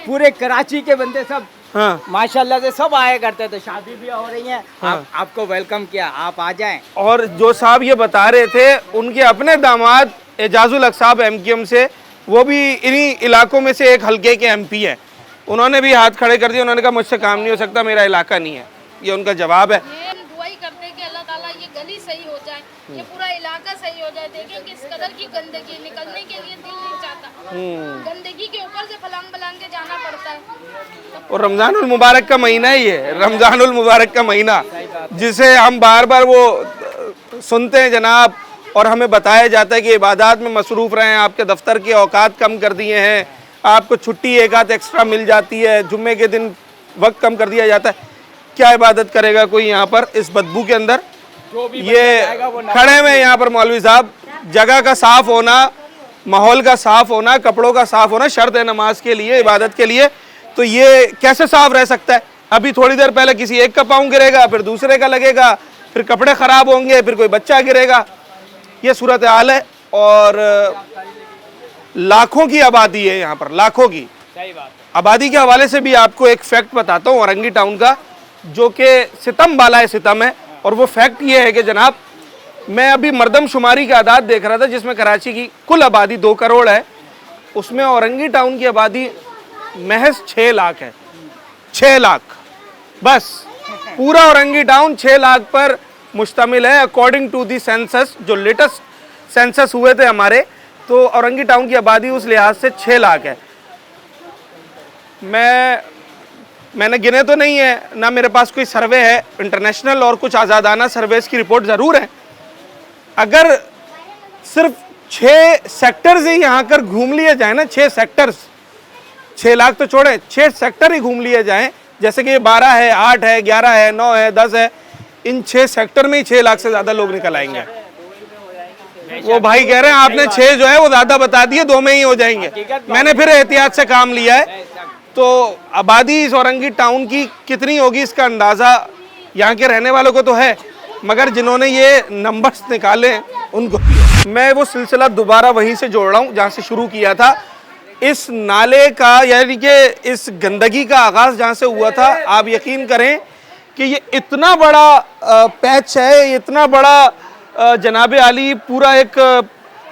पूरे कराची के बंदे सब माशाल्लाह से सब आया करते थे। शादी भी हो रही है, आपको वेलकम किया, आप आ जाएं। और जो साहब ये बता रहे थे उनके अपने दामाद एजाजुल हक साहब MQM से, वो भी इन्हीं इलाकों में से एक हल्के के MP हैं। उन्होंने भी हाथ खड़े कर दिए, उन्होंने कहा मुझसे काम नहीं हो सकता, मेरा इलाका नहीं है। ये उनका जवाब है। दुआ ही करते हैं कि अल्लाह ताला ये गली सही हो जाए, ये पूरा इलाका सही हो जाए। देखें किस कदर की गंदगी, निकलने के लिए दिल नहीं चाहता, गंदगी के ऊपर से फलांग बलांग के जाना पड़ता है। और रमजानुल मुबारक का महीना ही है, रमजानुल मुबारक का महीना, जिसे हम बार बार वो सुनते हैं जनाब, और हमें बताया जाता है कि इबादत में मसरूफ़ रहें, आपके दफ्तर के औकात कम कर दिए हैं, आपको छुट्टी एक आध एक्स्ट्रा मिल जाती है, जुम्मे के दिन वक्त कम कर दिया जाता है। क्या इबादत करेगा कोई यहाँ पर इस बदबू के अंदर? ये खड़े में यहाँ पर मौलवी साहब, जगह का साफ होना, माहौल का साफ होना, कपड़ों का साफ होना शर्त है नमाज के लिए, इबादत के लिए। तो ये कैसे साफ रह सकता है? अभी थोड़ी देर पहले किसी एक का पाँव गिरेगा, फिर दूसरे का लगेगा, फिर कपड़े खराब होंगे, फिर कोई बच्चा गिरेगा। ये सूरत हाल है। और लाखों की आबादी है यहाँ पर, लाखों की। सही बात है। आबादी के हवाले से भी आपको एक फैक्ट बताता हूँ औरंगी टाउन का, जो कि सितम बालाए सितम है। और वो फैक्ट ये है कि जनाब, मैं अभी मरदमशुमारी का आदाद देख रहा था, जिसमें कराची की कुल आबादी 2 करोड़ है, उसमें औरंगी टाउन की आबादी महज 6 लाख है। 6 लाख बस, पूरा औरंगी टाउन 6 लाख पर मुश्तमिल है अकॉर्डिंग टू दी सेंसस। जो लेटेस्ट सेंसस हुए थे हमारे, तो औरंगी टाउन की आबादी उस लिहाज से 6 लाख है। मैंने गिने तो नहीं है, ना मेरे पास कोई सर्वे है इंटरनेशनल, और कुछ आज़ादाना सर्वेस की रिपोर्ट ज़रूर है। अगर सिर्फ 6 सेक्टर्स ही यहाँ कर घूम लिए जाए ना, 6 सेक्टर्स, 6 लाख तो छोड़े, 6 सेक्टर ही घूम लिए जाएं, जैसे कि ये 12 है, 8 है, 11 है, 9 है, 10 है, इन 6 सेक्टर में ही 6 लाख से ज़्यादा लोग निकल आएंगे। वो भाई कह रहे हैं आपने 6 जो है वो ज़्यादा बता दिए, 2 में ही हो जाएंगे। मैंने फिर एहतियात से काम लिया है। तो आबादी इस औरंगी टाउन की कितनी होगी इसका अंदाज़ा यहाँ के रहने वालों को तो है, मगर जिन्होंने ये नंबर्स निकाले उनको मैं वो सिलसिला दोबारा वहीं से जोड़ रहा हूँ जहाँ से शुरू किया था। इस नाले का, यानी कि इस गंदगी का आगाज़ जहाँ से हुआ था, आप यकीन करें कि ये इतना बड़ा पैच है, इतना बड़ा जनाब आली पूरा एक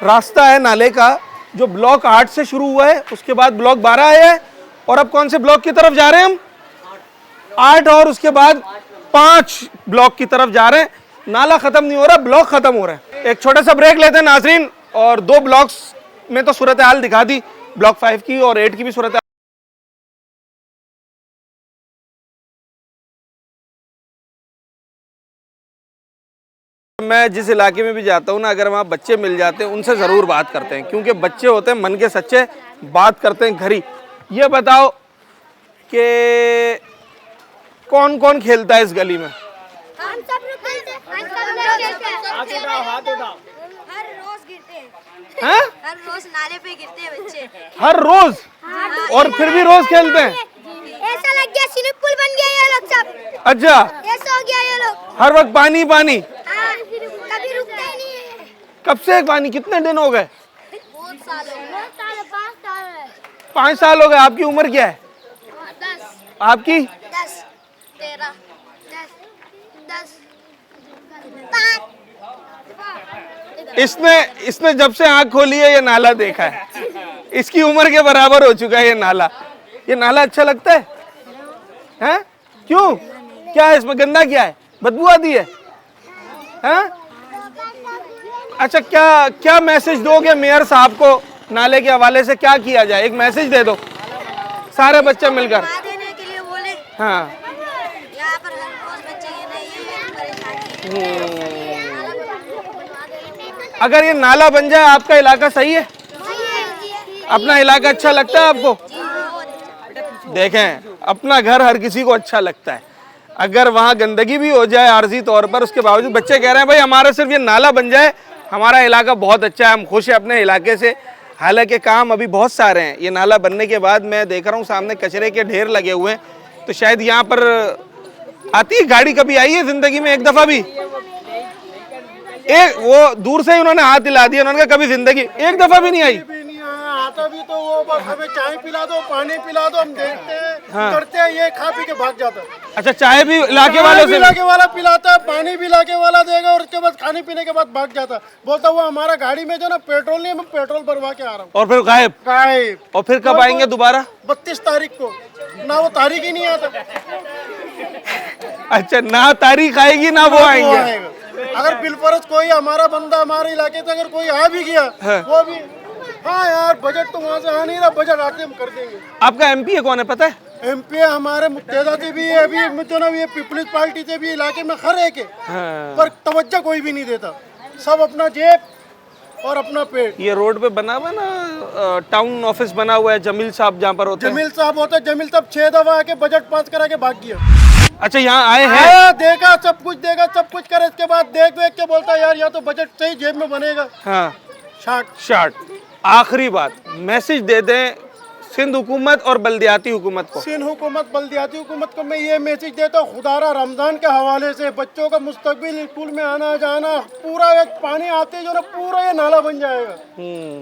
रास्ता है नाले का, जो ब्लॉक 8 से शुरू हुआ है, उसके बाद ब्लॉक 12 आया है, और अब कौन से ब्लॉक की तरफ जा रहे हैं हम? 8, और उसके बाद 5 ब्लॉक की तरफ जा रहे हैं। नाला खत्म नहीं हो रहा, ब्लॉक खत्म हो रहा है। एक छोटा सा ब्रेक लेते हैं नाजरीन, और 2 ब्लॉक्स में तो सूरत हाल दिखा दी, ब्लॉक 5 की और 8 की भी सूरत। मैं जिस इलाके में भी जाता हूँ ना, अगर वहाँ बच्चे मिल जाते हैं उनसे ज़रूर बात करते हैं, क्योंकि बच्चे होते हैं मन के सच्चे, बात करते हैं घरी। ये बताओ कि कौन कौन खेलता है इस गली में? हम सब लोग खेलते हैं। हाथ उठाओ। हर रोज गिरते हैं। हैं? हर रोज नाले पे गिरते हैं बच्चे। हर रोज? और फिर भी रोज खेलते हैं? ऐसा लग गया स्विमिंग पूल बन गया ये लोग सब। अच्छा, ऐसा हो गया ये लोग। हर वक्त पानी पानी? हाँ, कभी रुकता ही नहीं है। कब से पानी? कितने दिन हो गए? बहुत साल हो गए। 5 साल है। 5 साल हो गए। आपकी उम्र क्या है? 10 आपकी? 10 13 10 5। इसने जब से आंख खोली है ये नाला देखा है, इसकी उम्र के बराबर हो चुका है ये नाला। ये नाला अच्छा लगता है? हैं? क्यों? क्या है इसमें? गंदा क्या है? बदबू आती है? हैं? अच्छा, क्या मैसेज दोगे मेयर साहब को नाले के हवाले से? क्या किया जाए? एक मैसेज दे दो सारे बच्चे मिलकर। देने के लिए बोले। हाँ, यहाँ पर हर रोज बच्चे ये नहीं है। अगर ये नाला बन जाए आपका इलाका सही है? अपना इलाका अच्छा लगता है आपको? देखें, अपना घर हर किसी को अच्छा लगता है। अगर वहाँ गंदगी भी हो जाए आर्जी तौर पर, उसके बावजूद बच्चे कह रहे हैं भाई हमारा सिर्फ ये नाला बन जाए, हमारा इलाका बहुत अच्छा है, हम खुश हैं अपने इलाके से। हालांकि काम अभी बहुत सारे हैं। ये नाला बनने के बाद मैं देख रहा हूँ सामने कचरे के ढेर लगे हुए हैं, तो शायद यहाँ पर आती है गाड़ी? कभी आई है जिंदगी में एक दफा भी? एक वो दूर से ही उन्होंने हाथ हिला दिया, उन्होंने कहा कभी जिंदगी एक दफा भी नहीं आई। आता भी तो वो बस हमें चाय पिला दो, पानी पिला दो, हम देखते हैं, करते हैं, ये खा पी के भाग जाता है। अच्छा, चाय भी इलाके वालों से? इलाके वाला पिलाता है, पानी भी इलाके वाला देगा और उसके बाद खाने पीने के बाद भाग जाता है। बोलता वो हमारा गाड़ी में जो ना पेट्रोल नहीं है, मैं पेट्रोल भरवा के आ रहा हूँ। और फिर गायब? गायब। और फिर कब आएंगे दोबारा? 32 तारीख को। ना वो तारीख ही नहीं आता। अच्छा, ना तारीख आएगी ना वो आएंगे। अगर बिलफरज कोई हमारा बंदा हमारे इलाके से अगर कोई आ भी गया, वो भी हाँ यार बजट तो वहाँ से आ नहीं रहा, बजट आके हम कर देंगे। आपका एमपी कौन है पता है? एमपी हमारे मुक्तेदा से भी है, अभी मतलब ये पीपल्स पार्टी से भी इलाके में हर एक है, पर तवज्जो कोई भी नहीं देता। सब अपना जेब और अपना पेट। ये रोड पे बना हुआ ना टाउन ऑफिस बना हुआ है जमील साहब जहाँ पर होते हैं? जमील साहब होता है, जमील साहब 6 दफा आके बजट पास करा के भाग गया। अच्छा, यहाँ आए हैं? देखा, सब कुछ देखा, सब कुछ करे, इसके बाद देख के बोलता है यार या तो बजट सही जेब में बनेगा। हाँ, शार्ट। आखिरी बात, मैसेज दे दें सिंध हुकूमत और बल्दियाती हुकूमत को। सिंध हुकूमत, बल्दियाती हुकूमत को मैं ये मैसेज देता हूँ, खुदारा रमजान के हवाले से बच्चों का मुस्तकबिल, स्कूल में आना जाना, पूरा एक पानी आते जो ना पूरा ये नाला बन जाएगा।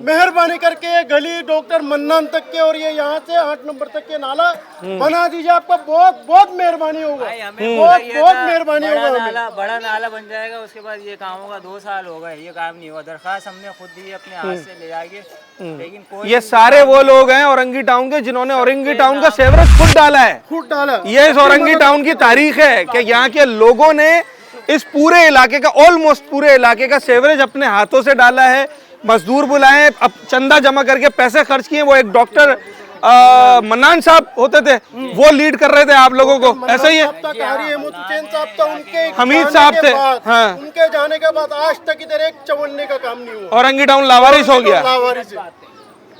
मेहरबानी करके ये गली डॉक्टर मन्नान तक के और ये यहाँ से 8 नंबर तक के नाला बना दीजिए, आपका बहुत बहुत मेहरबानी होगा। बहुत मेहरबानी होगा। बड़ा नाला बन जाएगा, उसके बाद ये काम होगा। 2 साल हो गए ये काम नहीं हुआ। दरखास्त हमने खुद दी अपने हाथ से ले जाके, लेकिन कोई ये सारे वो लोग हैं औरंगी टाउन के जिन्होंने औरंगी टाउन का सेवरेज खुद डाला है। ये इस औरंगी टाउन की तारीख है कि यहाँ के लोगों ने इस पूरे इलाके का, ऑलमोस्ट पूरे इलाके का सेवरेज अपने हाथों से डाला है। मजदूर बुलाए, अब चंदा जमा करके पैसे खर्च किए। वो एक डॉक्टर मन्नान साहब होते थे, वो लीड कर रहे थे आप लोगों को, ऐसा ही है? हमीद साहब थे, हाँ। उनके जाने के बाद आज तक इधर एक चवन्ने का काम नहीं हुआ। औरंगी टाउन लावारिस हो गया।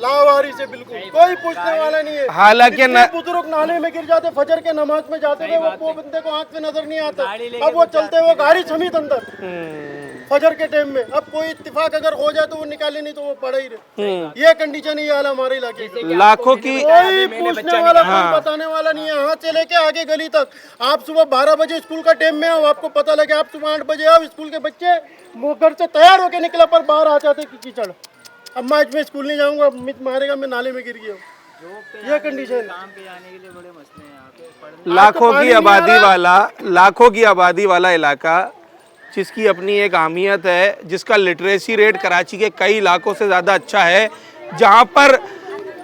लावारिस से बिल्कुल कोई पूछने वाला नहीं है। हालांकि बुजुर्ग नाले में गिर जाते, फजर के नमाज में जाते थे, वो बंदे को आंख में नजर नहीं आता, अब वो चलते हुए गाड़ी समेत अंदर फजर के टाइम में। अब कोई इत्तेफाक अगर हो जाए तो वो निकाले, नहीं तो वो पड़ा ही रहे। ये कंडीशन ही हाल हमारे इलाके की। लाखों की कोई पूछने वाला, कोई बताने वाला नहीं है। यहाँ से लेके आगे गली तक, आप सुबह 12 बजे स्कूल का टाइम में आओ, आपको पता लगे, आप सुबह 8 बजे आओ, स्कूल के बच्चे घर से तैयार होके निकला पर बाहर आ जाते कीचड़। अब मैं आज मैं स्कूल नहीं जाऊंगा, मित मारेगा, मैं नाले में गिर गया हूँ। ये कंडीशन। काम पे जाने के लिए बड़े मसले हैं यहाँ पे। लाखों की आबादी वाला इलाका, जिसकी अपनी एक अहमियत है, जिसका लिटरेसी रेट कराची के कई इलाकों से ज़्यादा अच्छा है, जहाँ पर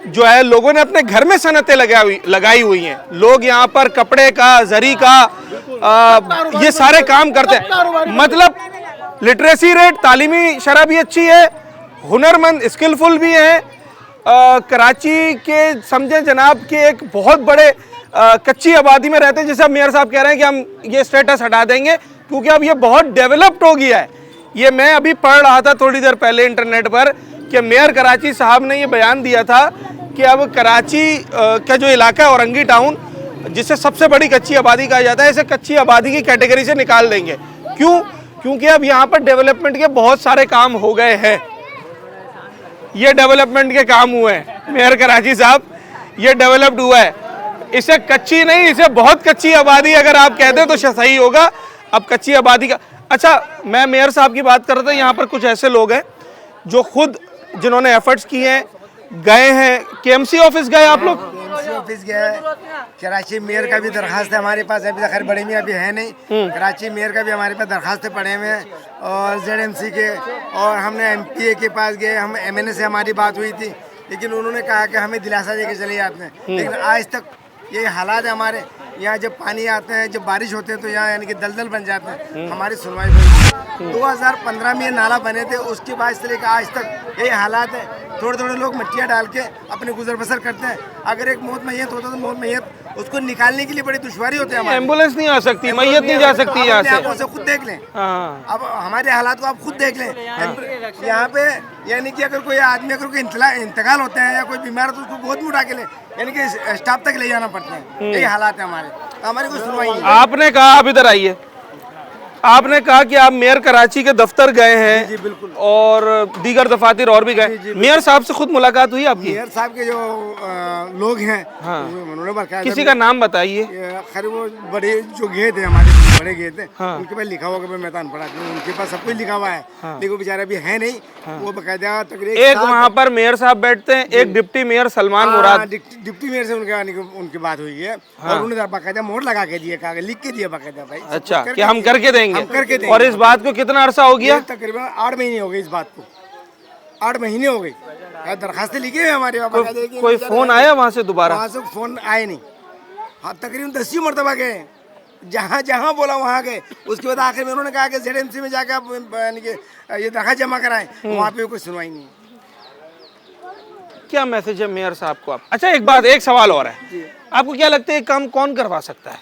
जो है लोगों ने अपने घर में सनतें लगाई हुई हैं। लोग यहाँ पर कपड़े का, जरी का, ये सारे काम करते हैं। मतलब लिटरेसी रेट, तालीमी शरह भी अच्छी है, हुनरमंद स्किलफुल भी हैं। कराची के समझे जनाब के एक बहुत बड़े कच्ची आबादी में रहते हैं, जैसे अब मेयर साहब कह रहे हैं कि हम ये स्टेटस हटा देंगे क्योंकि अब ये बहुत डेवलप्ड हो गया है। ये मैं अभी पढ़ रहा था थोड़ी देर पहले इंटरनेट पर कि मेयर कराची साहब ने ये बयान दिया था कि अब कराची का जो इलाका है औरंगी टाउन, जिसे सबसे बड़ी कच्ची आबादी कहा जाता है, इसे कच्ची आबादी की कैटेगरी से निकाल देंगे। क्यों? क्योंकि अब यहाँ पर डेवलपमेंट के बहुत सारे काम हो गए हैं। ये डेवलपमेंट के काम हुए हैं मेयर कराची साहब, ये डेवलप्ड हुआ है। इसे कच्ची नहीं, इसे बहुत कच्ची आबादी अगर आप कहते हैं तो सही होगा। अब कच्ची आबादी का अच्छा, मैं मेयर साहब की बात कर रहा था। यहाँ पर कुछ ऐसे लोग हैं जो खुद जिन्होंने एफर्ट्स किए हैं, गए हैं। केएमसी ऑफिस गए आप लोग? केएमसी ऑफिस गए, कराची मेयर का भी दरखास्त है हमारे पास, अभी खैर बड़े में अभी है नहीं। कराची मेयर का भी हमारे पास दरखास्त पड़े हुए हैं और जेडएमसी के, और हमने एमपीए के पास गए, हम एमएनए से हमारी बात हुई थी, लेकिन उन्होंने कहा कि हमें दिलासा देके चले जाते हैं। लेकिन आज तक ये हालात है हमारे यहाँ, जब पानी आते हैं, जब बारिश होते हैं तो यहाँ यानी कि दलदल बन जाते हैं। हमारी सुनवाई हुई 2015 में ये नाला बने थे, उसके बाद से लेकर आज तक यही हालात है। थोड़े थोड़े लोग मिट्टियाँ डाल के अपने गुजर बसर करते हैं। अगर एक मौत मैयत होता तो मौत मैयत उसको निकालने के लिए बड़ी दुश्वारी होती है। एम्बुलेंस नहीं आ सकती, मैयत नहीं जा सकती यहाँ से। खुद देख लें, अब हमारे हालात को आप खुद देख लें। यहाँ पे यानी कि अगर कोई आदमी अगर कोई इंतकाल होते हैं या कोई बीमार तो उसको गोद में उठा के ले, यानी कि स्टाफ तक ले जाना पड़ता है। यही हालात है हमारे, हमारी कोई सुनवाई नहीं। आपने कहा, आप इधर आइए, आपने कहा कि आप मेयर कराची के दफ्तर गए हैं। जी बिल्कुल, और दीगर दफातर और भी गए। मेयर साहब से खुद मुलाकात हुई आपकी? मेयर साहब के जो लोग हैं, हाँ, उन्होंने बताया, किसी का नाम बताइए। खैर वो बड़े जो गए थे हमारे बड़े गए थे, हाँ, उनके पास लिखा हुआ कि मैं तान पड़ा, उनके पास सब कुछ लिखा हुआ है। हाँ, लेकिन बेचारे अभी है नहीं। हाँ, वो बकायदा तकरीबन एक वहाँ पर मेयर साहब बैठते हैं, एक डिप्टी मेयर सलमान मुराद। डिप्टी मेयर से उनकी बात हुई है। और उन्होंने बकायदा मोहर लगा के दिया, कागज लिख के दिया बकायदा, भाई अच्छा कि हम करके देंगे, हम करके देंगे। और इस बात को कितना अरसा हो गया? तकरीबन 8 महीने हो गए इस बात को, 8 महीने हो गए। दरखास्तें लिखी है हमारे पास। कोई फोन आया वहाँ से दोबारा? वहाँ से फोन आए नहीं। हाँ, तकरीबन 10 मरतबा गए, जहाँ जहाँ बोला वहाँ गए। उसके बाद आखिर में उन्होंने कहा कि जेडएमसी में जाकर आप ये दरखास्त जमा कराएं, वहाँ पे कोई सुनवाई नहीं। क्या मैसेज है मेयर साहब को आप? अच्छा एक बात, एक सवाल और है, आपको क्या लगता है काम कौन करवा सकता है?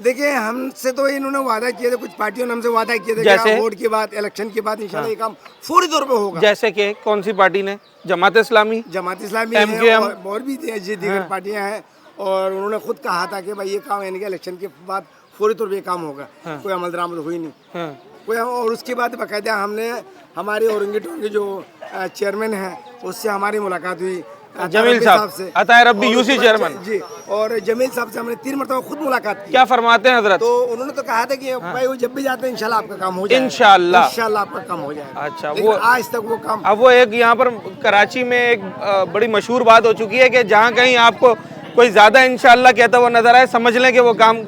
देखिए, हमसे तो इन्होंने वादा किए थे, कुछ पार्टियों ने हमसे वादा किए थे, जैसे वोट के बाद, इलेक्शन के बाद इंशाल्लाह ये काम फौरी तौर पे होगा। जैसे कि कौन सी पार्टी ने? जमात इस्लामी, जमात इस्लामी MKM, और भी दीगर पार्टियां हैं। और उन्होंने खुद कहा था कि भाई ये काम यानी कि इलेक्शन के बाद फौरी तौर पे काम होगा। कोई अमल दरामद हुई नहीं कोई। और उसके बाद बाकायदा हमने हमारे औरंगी टाउन के जो चेयरमैन हैं उससे हमारी मुलाकात हुई, जमील साहब से, अतायर रब्बी यूसी चेयरमैन जी, और जमील साहब से हमने 3 मरतबा खुद मुलाकात की। क्या फरमाते हैं हजरत? तो उन्होंने तो कहा था कि भाई वो जब भी जाते हैं इंशाल्लाह आपका काम हो जाएगा, इंशाल्लाह आपका काम हो जाएगा। अच्छा, वो आज तक वो काम, अब वो एक यहाँ पर कराची में एक बड़ी मशहूर बात हो चुकी है कि जहाँ कहीं आपको कोई ज्यादा इंशाल्लाह कहता हुआ नजर आए, समझ लें कि वो काम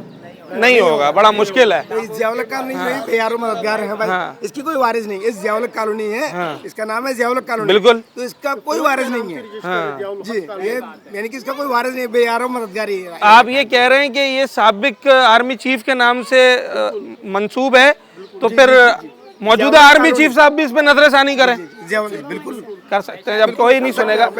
नहीं होगा, बड़ा मुश्किल है। तो इस जियाउल कॉलोनी जो है यारों मददगार है भाई, इसकी कोई वारिस नहीं। इस जियाउल कॉलोनी है, इसका नाम है जियाउल कॉलोनी, बिल्कुल, तो इसका कोई वारिस नहीं है। जी, ये यानी कि इसका कोई वारिस नहीं, बेयारों मददगारी है। आप ये कह रहे हैं कि ये साबिक आर्मी चीफ के नाम से मंसूब है, तो फिर मौजूदा आर्मी चीफ साहब भी इस पे नजरसानी करें? बिल्कुल कर सकते हैं, जब कोई नहीं सुनेगा।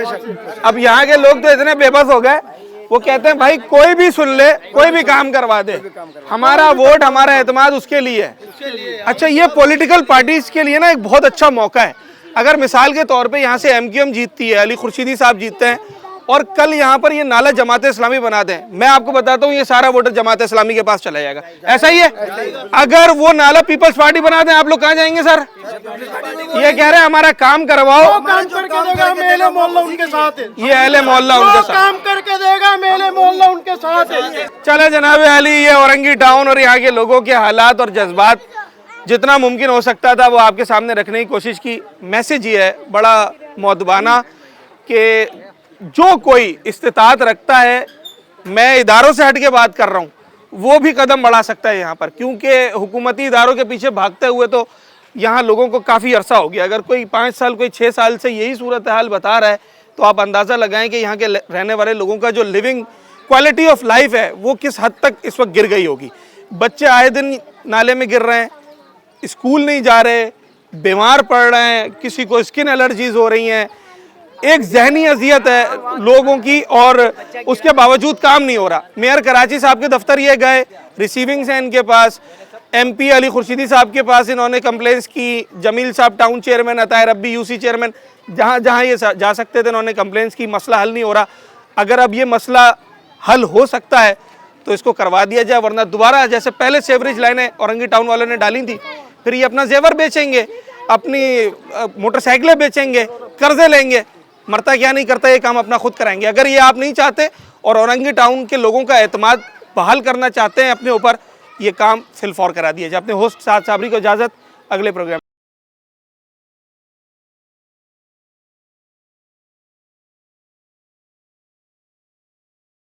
अब यहाँ के लोग तो इतने बेबस हो गए, वो कहते हैं भाई कोई भी सुन ले, कोई भी काम करवा दे, हमारा वोट, हमारा एतमाद उसके लिए है। अच्छा, ये पॉलिटिकल पार्टीज के लिए ना एक बहुत अच्छा मौका है। अगर मिसाल के तौर पे यहाँ से MQM जीतती है, अली खुर्शीदी साहब जीतते हैं, और कल यहाँ पर ये नाला जमात इस्लामी बना दें, मैं आपको बताता हूँ ये सारा वोटर जमात इस्लामी के पास चला जाएगा। ऐसा ही है। अगर वो नाला पीपल्स पार्टी बना दें, आप लोग कहाँ जाएंगे सर? ये कह रहे हैं हमारा काम करवाओ, काम करके देगा, मेले मोहल्ला उनके साथ है। ये अहले मोहल्ला उनके साथ काम करके देगा, मेले मोहल्ला उनके साथ है। चले जनाब अली, ये औरंगी टाउन और यहाँ के लोगों के हालात और जज्बात जितना मुमकिन हो सकता था वो आपके सामने रखने की कोशिश की। मैसेज ये है बड़ा मौदबाना कि जो कोई इस्तिताअत रखता है, मैं इदारों से हट के बात कर रहा हूँ, वो भी कदम बढ़ा सकता है यहाँ पर, क्योंकि हुकूमती इदारों के पीछे भागते हुए तो यहाँ लोगों को काफ़ी अरसा हो गया। अगर कोई 5 साल, कोई 6 साल से यही सूरत हाल बता रहा है, तो आप अंदाज़ा लगाएं कि यहाँ के रहने वाले लोगों का जो लिविंग क्वालिटी ऑफ लाइफ है वो किस हद तक इस वक्त गिर गई होगी। बच्चे आए दिन नाले में गिर रहे हैं, स्कूल नहीं जा रहे, बीमार पड़ रहे हैं, किसी को स्किन एलर्जीज हो रही हैं, एक जहनी अजियत है लोगों की, और उसके बावजूद काम नहीं हो रहा। मेयर कराची साहब के दफ्तर ये गए, रिसीविंग्स हैं इनके पास, MP अली खुर्शीदी साहब के पास इन्होंने कंप्लेंट्स की, जमील साहब टाउन चेयरमैन, अतायर रब्बी UC चेयरमैन, जहाँ जहाँ ये जा सकते थे इन्होंने कंप्लेंट्स की, मसला हल नहीं हो रहा। अगर अब ये मसला हल हो सकता है तो इसको करवा दिया जाए, वरना दोबारा जैसे पहले सेवरेज लाइनें औरंगी टाउन वालों ने डाली थी, फिर ये अपना जेवर बेचेंगे, अपनी मोटरसाइकिलें बेचेंगे, कर्जे लेंगे, मरता क्या नहीं करता ये काम अपना खुद कराएंगे। अगर ये आप नहीं चाहते और औरंगी टाउन के लोगों का एतमाद बहाल करना चाहते हैं अपने ऊपर, ये काम फिलफौर करा दिया जाए। अपने होस्ट साद साबरी को इजाज़त, अगले प्रोग्राम